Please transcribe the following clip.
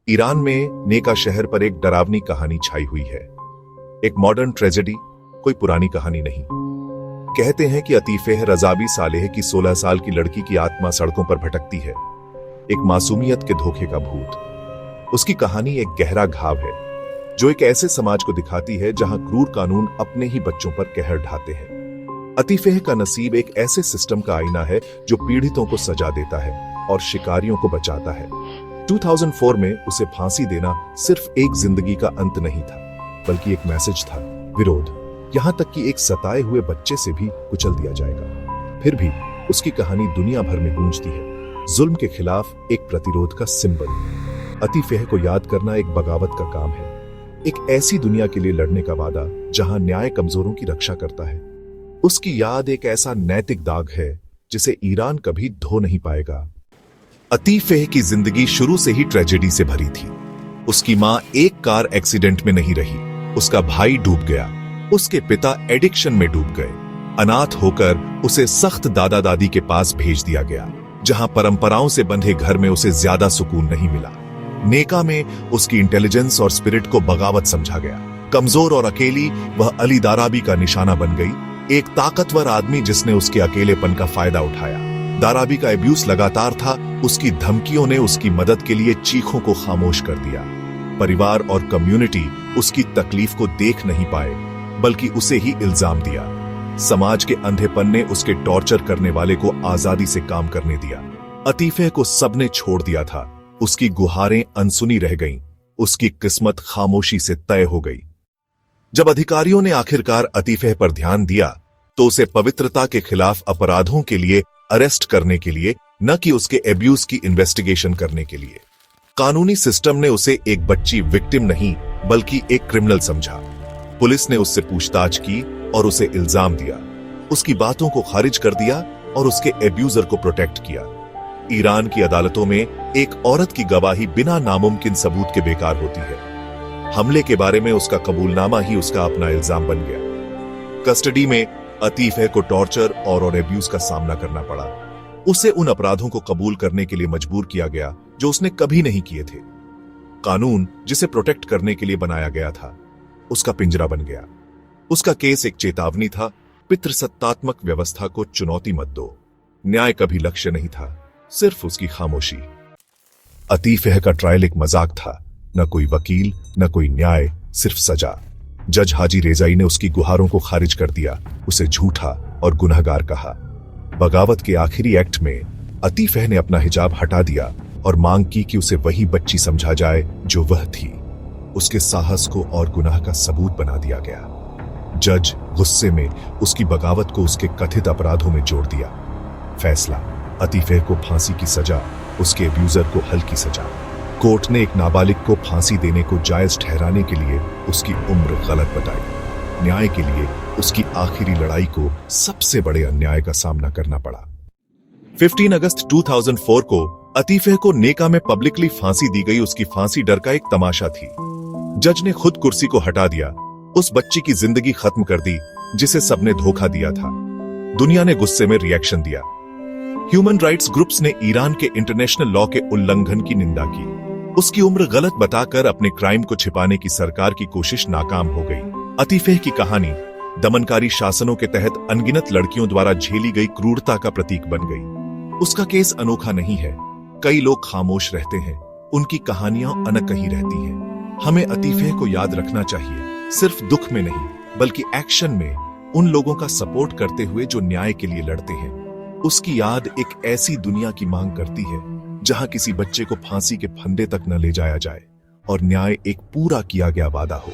Iran में नेका शहर पर एक डरावनी कहानी छाई हुई है। एक मॉडर्न ट्रेजेडी, कोई पुरानी कहानी नहीं। कहते हैं कि अतीफेह रजावी सालेह की 16 साल की लड़की की आत्मा सड़कों पर भटकती है, एक मासूमियत के धोखे का भूत। उसकी कहानी एक गहरा घाव है जो एक ऐसे समाज को दिखाती है जहां क्रूर कानून अपने ही बच्चों पर कहर ढाते हैं। अतीफेह का नसीब एक ऐसे सिस्टम का आईना है जो पीड़ितों को सजा देता है और शिकारियों को बचाता है। 2004 में उसे फांसी देना सिर्फ एक जिंदगी का अंत नहीं था, बल्कि एक मैसेज था, विरोध, यहां तक कि एक सताए हुए बच्चे से भी कुचल दिया जाएगा। फिर भी उसकी कहानी दुनिया भर में गूंजती है, जुल्म के खिलाफ एक प्रतिरोध का सिंबल। अतीफेह को याद करना एक बगावत का काम है, एक ऐसी दुनिया के लिए लड़ने का वादा जहां न्याय कमजोरों की रक्षा करता है। उसकी याद एक ऐसा नैतिक दाग है जिसे ईरान कभी धो नहीं पाएगा। अतीफेह की जिंदगी शुरू से ही ट्रेजेडी से भरी थी। उसकी मां एक कार एक्सीडेंट में नहीं रही, उसका भाई डूब गया, उसके पिता एडिक्शन में डूब गए। अनाथ होकर उसे सख्त दादा दादी के पास भेज दिया गया, जहां परंपराओं से बंधे घर में उसे ज्यादा सुकून नहीं मिला। नेका में उसकी इंटेलिजेंस और स्पिरिट को बगावत समझा गया। कमजोर और अकेली वह अली दाराबी का निशाना बन गई, एक ताकतवर आदमी जिसने उसके अकेलेपन का फायदा उठाया। दाराबी का एब्यूज लगातार था, उसकी धमकियों ने उसकी मदद के लिए चीखों को खामोश कर दिया। परिवार और कम्युनिटी उसकी तकलीफ को देख नहीं पाए, बल्कि उसे ही इल्जाम दिया। समाज के अंधेपन ने उसके टॉर्चर करने वाले को आजादी से काम करने दिया। अतीफेह को सबने छोड़ दिया था, उसकी गुहारें अनसुनी रह गईं, उसकी किस्मत खामोशी से तय हो गई। जब अधिकारियों ने आखिरकार अतीफेह पर ध्यान दिया, तो उसे पवित्रता के खिलाफ अपराधों के लिए अरेस्ट करने के लिए, न कि उसके एब्यूज की इन्वेस्टिगेशन करने के लिए। कानूनी सिस्टम ने उसे एक बच्ची विक्टिम नहीं, बल्कि एक क्रिमिनल समझा। पुलिस ने उससे पूछताछ की और उसे इल्जाम दिया, उसकी बातों को खारिज कर दिया और उसके एब्यूजर को प्रोटेक्ट किया। ईरान की अदालतों में एक औरत की गवाही बिना नामुमकिन सबूत के बेकार होती है। हमले के बारे में उसका कबूलनामा ही उसका अपना इल्जाम बन गया। कस्टडी में अतीफेह को टॉर्चर और एब्यूज का सामना करना पड़ा। उसे उन अपराधों को कबूल करने के लिए मजबूर किया गया जो उसने कभी नहीं किए थे। कानून जिसे प्रोटेक्ट करने के लिए बनाया गया था, उसका पिंजरा बन गया। उसका केस एक चेतावनी था, पितृसत्तात्मक व्यवस्था को चुनौती मत दो। न्याय कभी लक्ष्य नहीं था, सिर्फ उसकी खामोशी। अतीफेह का ट्रायल एक मजाक था, न कोई वकील, न कोई न्याय, सिर्फ सजा। जज हाजी रेजाई ने उसकी गुहारों को खारिज कर दिया, उसे झूठा और गुनहगार कहा। बगावत के आखिरी एक्ट में अतीफेह ने अपना हिजाब हटा दिया और मांग की कि उसे वही बच्ची समझा जाए जो वह थी। उसके साहस को और गुनाह का सबूत बना दिया गया। जज गुस्से में उसकी बगावत को उसके कथित अपराधों में जोड़ दिया। फैसला, अतीफेह को फांसी की सजा, उसके एब्यूजर को हल्की सजा। कोर्ट ने एक नाबालिग को फांसी देने को जायज ठहराने के लिए उसकी उम्र गलत बताई। न्याय के लिए उसकी आखिरी लड़ाई को सबसे बड़े अन्याय का सामना करना पड़ा। 15 अगस्त 2004 को अतीफेह को नेका में पब्लिकली फांसी दी गई। उसकी फांसी डर का एक तमाशा थी। जज ने खुद कुर्सी को हटा दिया, उस बच्ची की जिंदगी खत्म कर दी जिसे सबने धोखा दिया था। दुनिया ने गुस्से में रिएक्शन दिया। ह्यूमन राइट्स ग्रुप्स ने ईरान के इंटरनेशनल लॉ के उल्लंघन की निंदा की। उसकी उम्र गलत बताकर अपने क्राइम को छिपाने की सरकार की कोशिश नाकाम हो गई। अतीफेह की कहानी दमनकारी शासनों के तहत अनगिनत लड़कियों द्वारा झेली गई क्रूरता का प्रतीक बन गई। उसका केस अनोखा नहीं है, कई लोग खामोश रहते हैं, उनकी कहानियां अनकही रहती हैं। हमें अतीफेह को याद रखना चाहिए, सिर्फ दुख में नहीं, बल्कि एक्शन में, उन लोगों का सपोर्ट करते हुए जो न्याय के लिए लड़ते हैं। उसकी याद एक ऐसी दुनिया की मांग करती है जहां किसी बच्चे को फांसी के फंदे तक न ले जाया जाए और न्याय एक पूरा किया गया वादा हो।